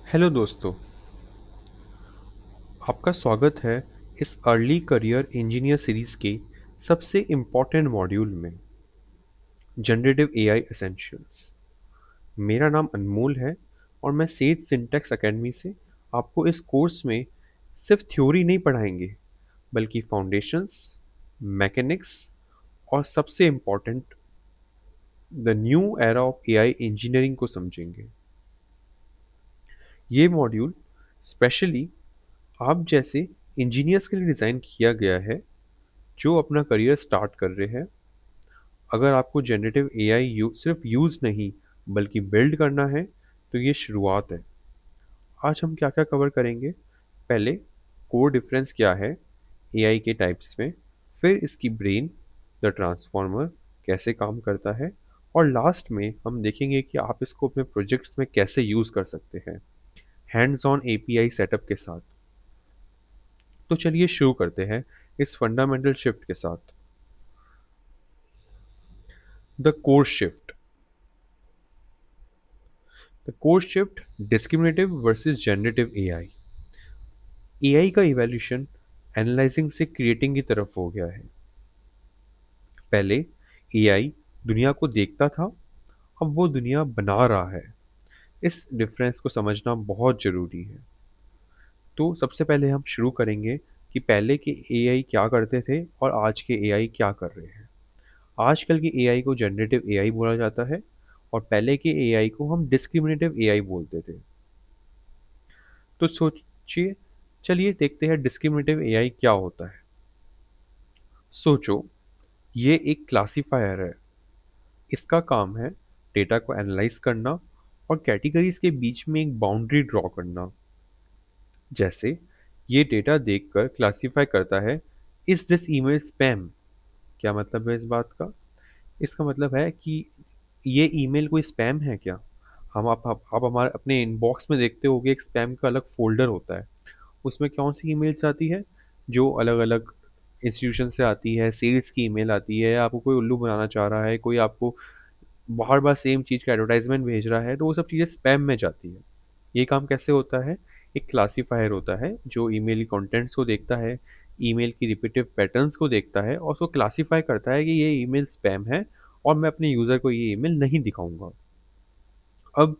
Hello दोस्तों, आपका स्वागत है इस अर्ली करियर इंजीनियर सीरीज़ के सबसे इम्पॉर्टेंट मॉड्यूल में जनरेटिव एआई एसेंशियल्स। मेरा नाम अनमोल है और मैं सेज सिंटैक्स एकेडमी से आपको इस कोर्स में सिर्फ थ्योरी नहीं पढ़ाएंगे बल्कि फाउंडेशंस, मैकेनिक्स और सबसे important the new era of AI engineering को समझेंगे। ये मॉड्यूल स्पेशली आप जैसे इंजीनियर्स के लिए डिज़ाइन किया गया है जो अपना करियर स्टार्ट कर रहे हैं। अगर आपको जनरेटिव एआई सिर्फ यूज़ नहीं बल्कि बिल्ड करना है तो ये शुरुआत है। आज हम क्या क्या कवर करेंगे? पहले कोर डिफरेंस क्या है एआई के टाइप्स में, फिर इसकी ब्रेन द ट्रांसफॉर्मर कैसे काम करता है, और लास्ट में हम देखेंगे कि आप इसको अपने प्रोजेक्ट्स में कैसे यूज़ कर सकते हैं हैंड्स ऑन एपीआई सेटअप के साथ। तो चलिए शुरू करते हैं इस फंडामेंटल शिफ्ट के साथ। The core shift. The core shift, discriminative versus generative AI. AI का इवोल्यूशन एनालाइजिंग से क्रिएटिंग की तरफ हो गया है। पहले एआई दुनिया को देखता था, अब वो दुनिया बना रहा है। इस डिफरेंस को समझना बहुत ज़रूरी है। तो सबसे पहले हम शुरू करेंगे कि पहले के एआई क्या करते थे और आज के एआई क्या कर रहे हैं। आजकल के एआई को जनरेटिव एआई बोला जाता है और पहले के एआई को हम डिस्क्रिमिनेटिव एआई बोलते थे। तो सोचिए, चलिए देखते हैं डिस्क्रिमिनेटिव एआई क्या होता है। सोचो, ये एक क्लासिफायर है। इसका काम है डेटा को एनालाइज करना और कैटेगरीज के बीच में एक बाउंड्री ड्रॉ करना। जैसे ये डेटा देखकर क्लासिफाई करता है, इज दिस ईमेल स्पैम। क्या मतलब है इस बात का? इसका मतलब है कि ये ईमेल कोई स्पैम है क्या। आप हमारे अपने इनबॉक्स में देखते होगे एक स्पैम का अलग फोल्डर होता है। उसमें कौन सी ईमेल्स आती है? जो अलग अलग इंस्टीट्यूशन से आती है, सेल्स की ईमेल आती है, आपको कोई उल्लू बनाना चाह रहा है, कोई आपको बार बार सेम चीज़ का एडवर्टाइजमेंट भेज रहा है, तो वो सब चीज़ें स्पैम में जाती है। ये काम कैसे होता है? एक क्लासीफायर होता है जो ईमेल की कंटेंट्स को देखता है, ईमेल की रिपीटिव पैटर्न्स को देखता है और उसको क्लासीफाई करता है कि ये ईमेल स्पैम है और मैं अपने यूज़र को ये ईमेल नहीं दिखाऊंगा। अब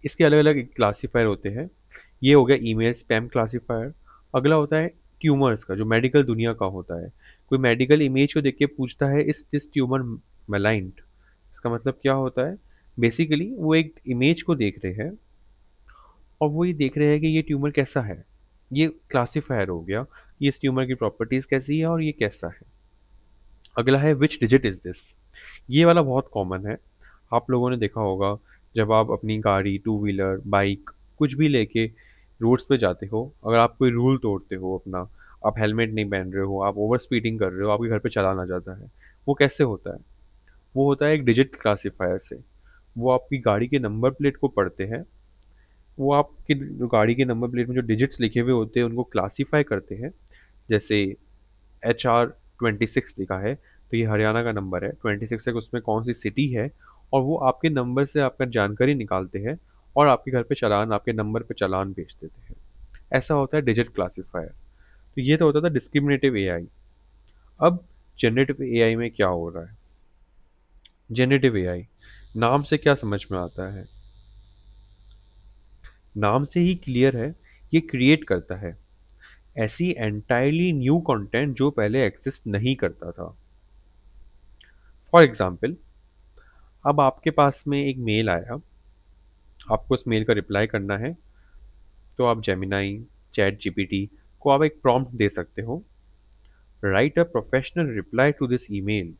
इसके अलग अलग क्लासीफायर होते हैं। ये हो गया ईमेल स्पैम क्लासीफायर। अगला होता है ट्यूमर्स का, जो मेडिकल दुनिया का होता है। कोई मेडिकल इमेज को देख के पूछता है, इस दिस ट्यूमर मेलाइंट। इसका मतलब क्या होता है? बेसिकली वो एक इमेज को देख रहे हैं और वो ये देख रहे हैं कि ये ट्यूमर कैसा है। ये क्लासीफायर हो गया कि इस ट्यूमर की प्रॉपर्टीज कैसी है और ये कैसा है। अगला है विच डिजिट इज दिस। ये वाला बहुत कॉमन है। आप लोगों ने देखा होगा, जब आप अपनी गाड़ी, टू व्हीलर, बाइक कुछ भी लेके रोड्स पे जाते हो, अगर आप कोई रूल तोड़ते हो अपना, आप हेलमेट नहीं पहन रहे हो, आप ओवर स्पीडिंग कर रहे हो, आपके घर पे चालान आ जाता है। वो कैसे होता है? वो होता है एक डिजिट क्लासीफायर से। वो आपकी गाड़ी के नंबर प्लेट को पढ़ते हैं। वो आपकी जो गाड़ी के नंबर प्लेट में जो डिजिट्स लिखे हुए होते हैं उनको क्लासीफाई करते हैं। जैसे HR26 लिखा है तो ये हरियाणा का नंबर है, 26 है उसमें कौन सी सिटी है, और वो आपके नंबर से आपका जानकारी निकालते हैं और आपके घर पे चालान, आपके नंबर पे चालान भेज देते हैं। ऐसा होता है डिजिट क्लासीफायर। तो ये तो होता था डिस्क्रिमिनेटिव एआई। अब जनरेटिव एआई में क्या हो रहा है? जनरेटिव एआई नाम से क्या समझ में आता है? नाम से ही क्लियर है, ये क्रिएट करता है ऐसी एंटायरली न्यू कंटेंट जो पहले एग्जिस्ट नहीं करता था। फॉर एग्जाम्पल, अब आपके पास में एक मेल आया, आपको उस मेल का रिप्लाई करना है। तो आप जेमिनाई, चैट जीपीटी को आप एक प्रॉम्प्ट दे सकते हो, write a professional reply to this email.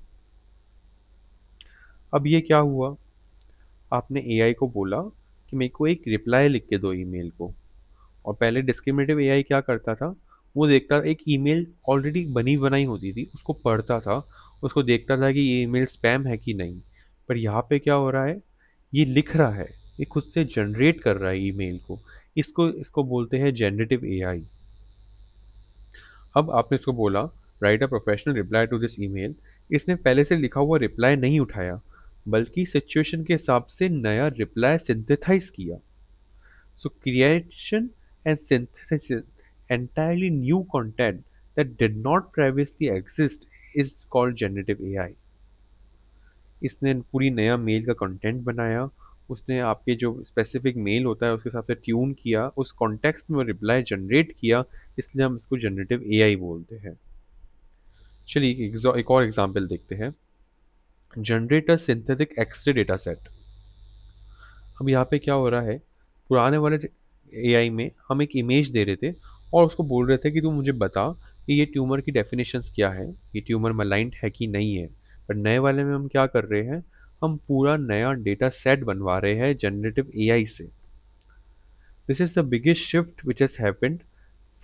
अब ये क्या हुआ? आपने एआई को बोला कि मेरे को एक रिप्लाई लिख के दो ईमेल को। और पहले डिस्क्रिमिनेटिव एआई क्या करता था? वो देखता, एक ईमेल ऑलरेडी बनी बनाई होती थी, उसको पढ़ता था, उसको देखता था कि ये ईमेल स्पैम है कि नहीं। पर यहाँ पे क्या हो रहा है? ये लिख रहा है, ये खुद से जनरेट कर रहा है ईमेल को। इसको इसको बोलते हैं जनरेटिव एआई। अब आपने इसको बोला, write a professional reply to this email. इसने पहले से लिखा हुआ रिप्लाई नहीं उठाया, बल्कि सिचुएशन के हिसाब से नया रिप्लाई सिंथेसाइज किया। So creation and synthesis entirely new content that did not previously exist is called generative AI. इसने पूरी नया मेल का कंटेंट बनाया, उसने आपके जो स्पेसिफिक मेल होता है उसके हिसाब से ट्यून किया, उस कॉन्टेक्स्ट में रिप्लाई जनरेट किया, इसलिए हम इसको जनरेटिव एआई बोलते हैं। चलिए एक और एग्जांपल देखते हैं। Generate a synthetic X ray data set. अब यहाँ पे क्या हो रहा है, पुराने वाले एआई में हम एक इमेज दे रहे थे और उसको बोल रहे थे कि तू मुझे बता कि ये ट्यूमर की डेफिनेशंस क्या है, ये ट्यूमर मलाइंट है कि नहीं है। पर नए वाले में हम क्या कर रहे हैं, हम पूरा नया डेटा सेट बनवा रहे हैं जनरेटिव एआई से। This is the biggest shift which has happened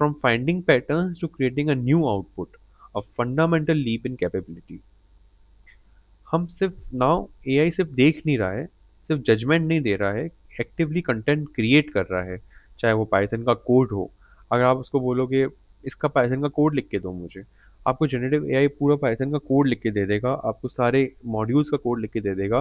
from finding patterns to creating a new output, a fundamental leap in capability. हम सिर्फ नाउ एआई सिर्फ देख नहीं रहा है, सिर्फ जजमेंट नहीं दे रहा है, एक्टिवली कंटेंट क्रिएट कर रहा है। चाहे वो पाइथन का कोड हो, अगर आप उसको बोलोगे इसका पाइथन का कोड लिख के दो मुझे, आपको जनरेटिव एआई पूरा पाइथन का कोड लिख के दे देगा, आपको सारे मॉड्यूल्स का कोड लिख के दे देगा।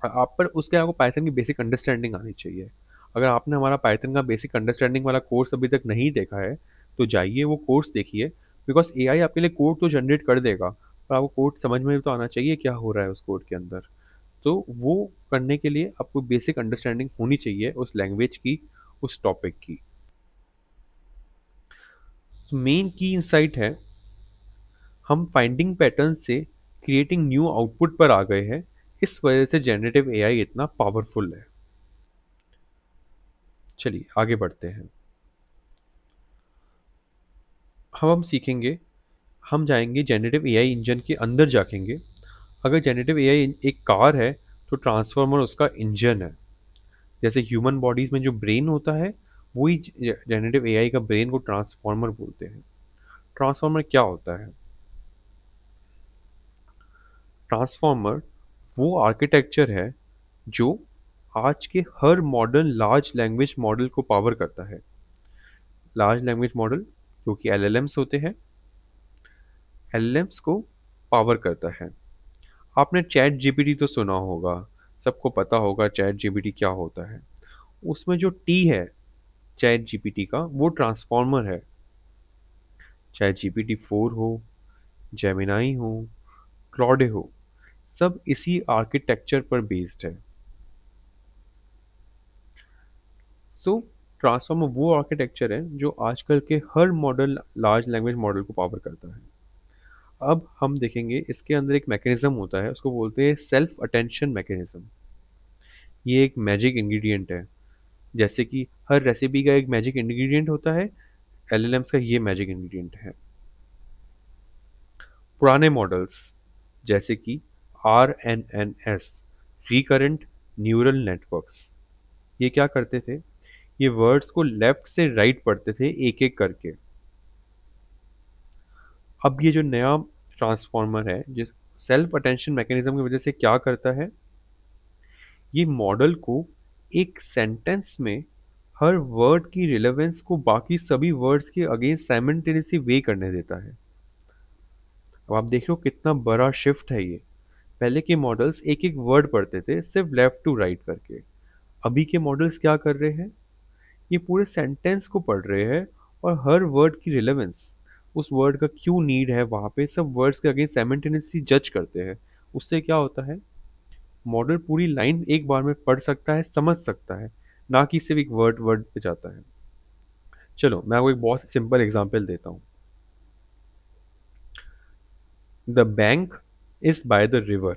आप पर उसके आपको पाइथन की बेसिक अंडरस्टैंडिंग आनी चाहिए। अगर आपने हमारा पाइथन का बेसिक अंडरस्टैंडिंग वाला कोर्स अभी तक नहीं देखा है, तो जाइए वो कोर्स देखिए, बिकॉज एआई आपके लिए कोड तो जनरेट कर देगा, पर आपको कोड समझ में भी तो आना चाहिए क्या हो रहा है उस कोड के अंदर। तो वो करने के लिए आपको बेसिक अंडरस्टैंडिंग होनी चाहिए उस लैंग्वेज की, उस टॉपिक की। मेन की इंसाइट है, हम फाइंडिंग पैटर्न से क्रिएटिंग न्यू आउटपुट पर आ गए हैं, इस वजह से जनरेटिव एआई इतना पावरफुल है। चलिए आगे बढ़ते हैं। हम सीखेंगे, हम जाएंगे जनरेटिव एआई इंजन के अंदर झाँकेंगे। अगर जनरेटिव एआई एक कार है, तो ट्रांसफॉर्मर उसका इंजन है। जैसे ह्यूमन बॉडीज में जो ब्रेन होता है, वही जनरेटिव एआई का ब्रेन को ट्रांसफॉर्मर बोलते हैं। ट्रांसफॉर्मर क्या होता है? ट्रांसफॉर्मर वो आर्किटेक्चर है जो आज के हर मॉडर्न लार्ज लैंग्वेज मॉडल को पावर करता है। लार्ज लैंग्वेज मॉडल जो कि एलएलएम्स होते हैं, एलएलएम्स को पावर करता है। आपने चैट जीपीटी तो सुना होगा, सबको पता होगा चैट जीपीटी क्या होता है। उसमें जो टी है चैट जीपीटी का, वो ट्रांसफॉर्मर है। चाहे जीपीटी 4 हो, जेमिनाई हो, क्लॉडे हो, सब इसी आर्किटेक्चर पर बेस्ड है। सो ट्रांसफॉर्मर वो आर्किटेक्चर है जो आजकल के हर मॉडल लार्ज लैंग्वेज मॉडल को पावर करता है। अब हम देखेंगे इसके अंदर एक मैकेनिज्म होता है, उसको बोलते हैं सेल्फ अटेंशन मैकेनिज्म। ये एक मैजिक इंग्रेडिएंट है, जैसे कि हर रेसिपी का एक मैजिक इंग्रेडिएंट होता है, एलएलएम्स का ये मैजिक इंग्रेडिएंट है। पुराने मॉडल्स जैसे कि RNNs, रिकरेंट न्यूरल नेटवर्क्स, ये क्या करते थे, ये वर्ड्स को लेफ्ट से राइट पढ़ते थे एक एक करके। अब ये जो नया ट्रांसफॉर्मर है, जिस सेल्फ अटेंशन मैकेनिज्म की वजह से क्या करता है, ये मॉडल को एक सेंटेंस में हर वर्ड की रिलेवेंस को बाकी सभी वर्ड्स के अगेंस्ट साइमल्टेनियसली वे करने देता है। अब आप देख रहे हो कितना बड़ा शिफ्ट है ये। पहले के मॉडल्स एक एक वर्ड पढ़ते थे सिर्फ लेफ्ट टू राइट करके, अभी के मॉडल्स क्या कर रहे हैं, ये पूरे सेंटेंस को पढ़ रहे हैं और हर वर्ड की रिलेवेंस, उस वर्ड का क्यों नीड है वहाँ पे, सब वर्ड्स के अगेंस्ट साइमल्टेनियसली जज करते हैं। उससे क्या होता है, मॉडल पूरी लाइन एक बार में पढ़ सकता है, समझ सकता है, ना कि सिर्फ एक वर्ड वर्ड पे जाता है। चलो मैं आपको एक बहुत सिंपल एग्जांपल देता हूँ। The bank is by the river.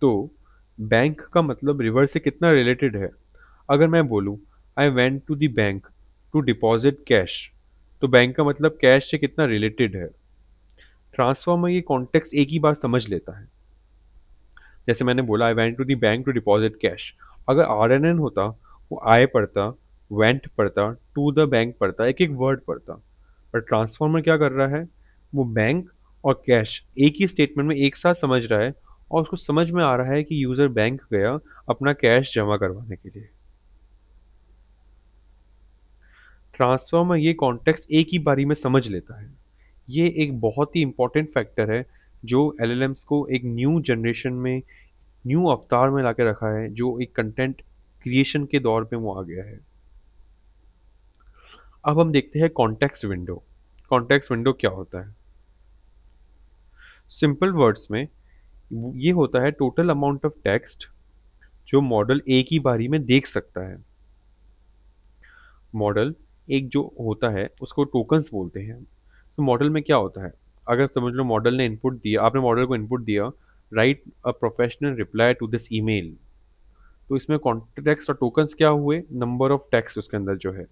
तो बैंक का मतलब रिवर से कितना रिलेटेड है। अगर मैं बोलूँ I went to the bank to deposit cash, तो बैंक का मतलब कैश से कितना रिलेटेड है। ट्रांसफर में ये कॉन्टेक्स्ट एक ही बात समझ लेता है। जैसे मैंने बोला I went to the bank to deposit cash, अगर RNN होता, वो आई पढ़ता, वेंट पढ़ता, टू द बैंक पढ़ता, एक एक वर्ड पढ़ता। पर ट्रांसफॉर्मर क्या कर रहा है, वो बैंक और कैश एक ही स्टेटमेंट में एक साथ समझ रहा है, और उसको समझ में आ रहा है कि यूज़र बैंक गया अपना कैश जमा करवाने के लिए। ट्रांसफॉर्मर ये कॉन्टेक्स्ट एक ही बारी में समझ लेता है। ये एक बहुत ही इंपॉर्टेंट फैक्टर है जो एलएलएम्स को एक न्यू जनरेशन में, न्यू अवतार में लाके रखा है, जो एक कंटेंट क्रिएशन के दौर में वो आ गया है। अब हम देखते हैं कॉन्टेक्स्ट विंडो। कॉन्टेक्स्ट विंडो क्या होता है? सिंपल वर्ड्स में ये होता है टोटल अमाउंट ऑफ टेक्स्ट जो मॉडल एक ही बारी में देख सकता है। मॉडल एक जो होता है उसको टोकन्स बोलते हैं। तो मॉडल में क्या होता है? अगर समझ लो मॉडल ने इनपुट दिया, आपने मॉडल को इनपुट दिया, write a professional reply to this email. तो इसमें कॉन्टेक्स्ट और टोकन्स क्या हुए? नंबर ऑफ टेक्स्ट उसके अंदर जो है।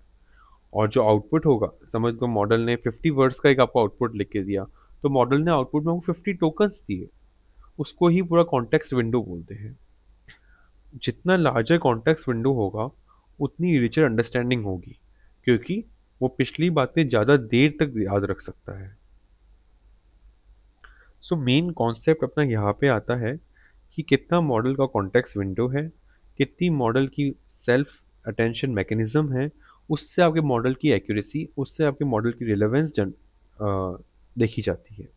और जो आउटपुट होगा, समझ लो मॉडल ने 50 वर्ड्स का एक आपको आउटपुट लिख के दिया, तो मॉडल ने आउटपुट में आपको 50 टोकन्स दिए। उसको ही पूरा कॉन्टेक्स्ट विंडो बोलते हैं। जितना लार्जर कॉन्टेक्स्ट विंडो होगा उतनी रिचर अंडरस्टैंडिंग होगी, क्योंकि वो पिछली बातें ज़्यादा देर तक याद रख सकता है। सो मेन कॉन्सेप्ट अपना यहाँ पे आता है कि कितना मॉडल का कॉन्टेक्स्ट विंडो है, कितनी मॉडल की सेल्फ अटेंशन मैकेनिज्म है, उससे आपके मॉडल की एक्यूरेसी, उससे आपके मॉडल की रिलेवेंस देखी जाती है।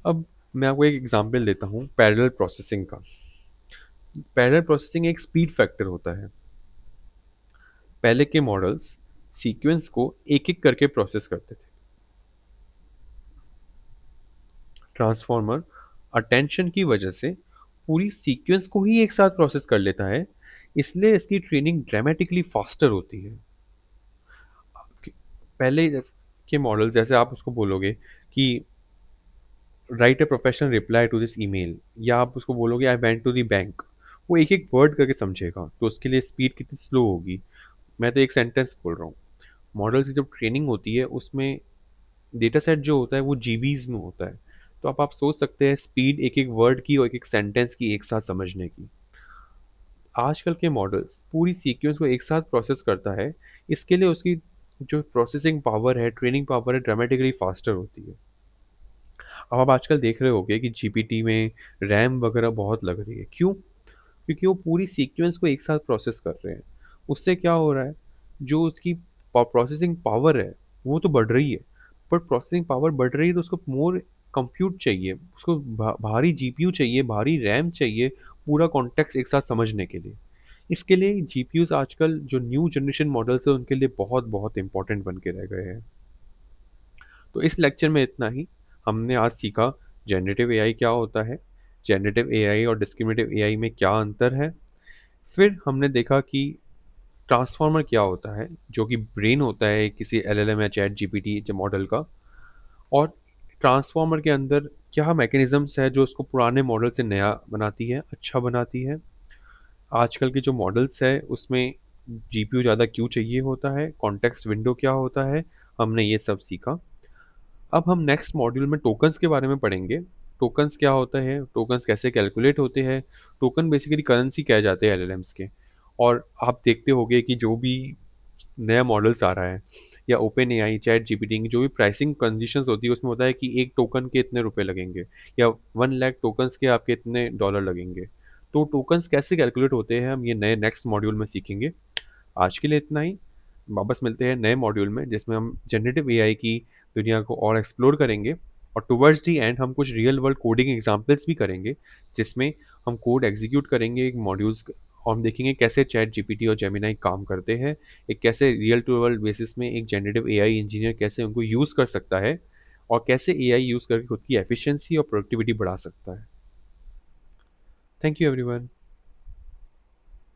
अब मैं आपको एक एग्जांपल देता हूँ पैरेलल प्रोसेसिंग का। पैरेलल प्रोसेसिंग एक स्पीड फैक्टर होता है। पहले के मॉडल्स सीक्वेंस को एक एक करके प्रोसेस करते थे। ट्रांसफॉर्मर अटेंशन की वजह से पूरी सीक्वेंस को ही एक साथ प्रोसेस कर लेता है, इसलिए इसकी ट्रेनिंग ड्रामेटिकली फास्टर होती है। पहले के मॉडल जैसे आप उसको बोलोगे कि write a professional reply to this email, या आप उसको बोलोगे I went to the bank, वो एक एक वर्ड करके समझेगा, तो उसके लिए स्पीड कितनी स्लो होगी। मैं तो एक सेंटेंस बोल रहा हूँ। मॉडल की जब ट्रेनिंग होती है उसमें डेटा सेट जो होता है वो जीबीज में होता है। तो आप सोच सकते हैं स्पीड एक एक वर्ड की और एक एक सेंटेंस की एक साथ समझने की। आजकल के मॉडल्स पूरी सीक्वेंस को एक साथ प्रोसेस करता है, इसके लिए उसकी जो प्रोसेसिंग पावर है, ट्रेनिंग पावर है, ड्रामेटिकली फास्टर होती है। अब आप आजकल देख रहे होगे कि जीपीटी में रैम वगैरह बहुत लग रही है। क्यों? क्योंकि वो पूरी सीक्वेंस को एक साथ प्रोसेस कर रहे हैं। उससे क्या हो रहा है, जो उसकी प्रोसेसिंग पावर है वो तो बढ़ रही है, पर प्रोसेसिंग पावर बढ़ रही है तो उसको मोर कंप्यूट चाहिए, उसको भारी जीपीयू चाहिए, भारी रैम चाहिए, पूरा कॉन्टेक्स्ट एक साथ समझने के लिए। इसके लिए जीपीयूज आजकल जो न्यू जनरेशन मॉडल्स है उनके लिए बहुत बहुत इंपॉर्टेंट बन के रह गए हैं। तो इस लेक्चर में इतना ही। हमने आज सीखा जनरेटिव एआई क्या होता है, जनरेटिव एआई और डिस्क्रिमिनेटिव एआई में क्या अंतर है। फिर हमने देखा कि ट्रांसफॉर्मर क्या होता है, जो कि ब्रेन होता है किसी एलएलएम या चैट जीपीटी मॉडल का। और ट्रांसफॉर्मर के अंदर क्या मैकेनिज्म्स है जो उसको पुराने मॉडल से नया बनाती है, अच्छा बनाती है। आजकल के जो मॉडल्स है उसमें जीपीयू ज़्यादा क्यों चाहिए होता है, कॉन्टेक्स्ट विंडो क्या होता है, हमने ये सब सीखा। अब हम नेक्स्ट मॉड्यूल में टोकन्स के बारे में पढ़ेंगे। टोकन्स क्या होता है, टोकन्स कैसे कैलकुलेट होते हैं, टोकन बेसिकली करेंसी कहे जाते हैं एलएलएम्स के। और आप देखते होंगे कि जो भी नया मॉडल्स आ रहा है, या ओपन एआई, चैट जीपीटी की जो भी प्राइसिंग कंडीशंस होती है उसमें होता है कि एक टोकन के इतने रुपए लगेंगे, या 1 लाख टोकन्स के आपके इतने डॉलर लगेंगे। तो टोकन्स कैसे कैलकुलेट होते हैं हम ये नए नेक्स्ट मॉड्यूल में सीखेंगे। आज के लिए इतना ही। वापस मिलते हैं नए मॉड्यूल में जिसमें हम जनरेटिव एआई की दुनिया को और एक्सप्लोर करेंगे। और टुवर्ड्स दी एंड हम कुछ रियल वर्ल्ड कोडिंग एग्जांपल्स भी करेंगे, जिसमें हम कोड एग्जीक्यूट करेंगे मॉड्यूल्स, और हम देखेंगे कैसे चैट जीपीटी और जेमिनाई काम करते हैं, एक कैसे रियल टू वर्ल्ड बेसिस में एक जनरेटिव एआई इंजीनियर कैसे उनको यूज़ कर सकता है, और कैसे एआई यूज़ करके खुद की एफिशिएंसी और प्रोडक्टिविटी बढ़ा सकता है। Thank you everyone.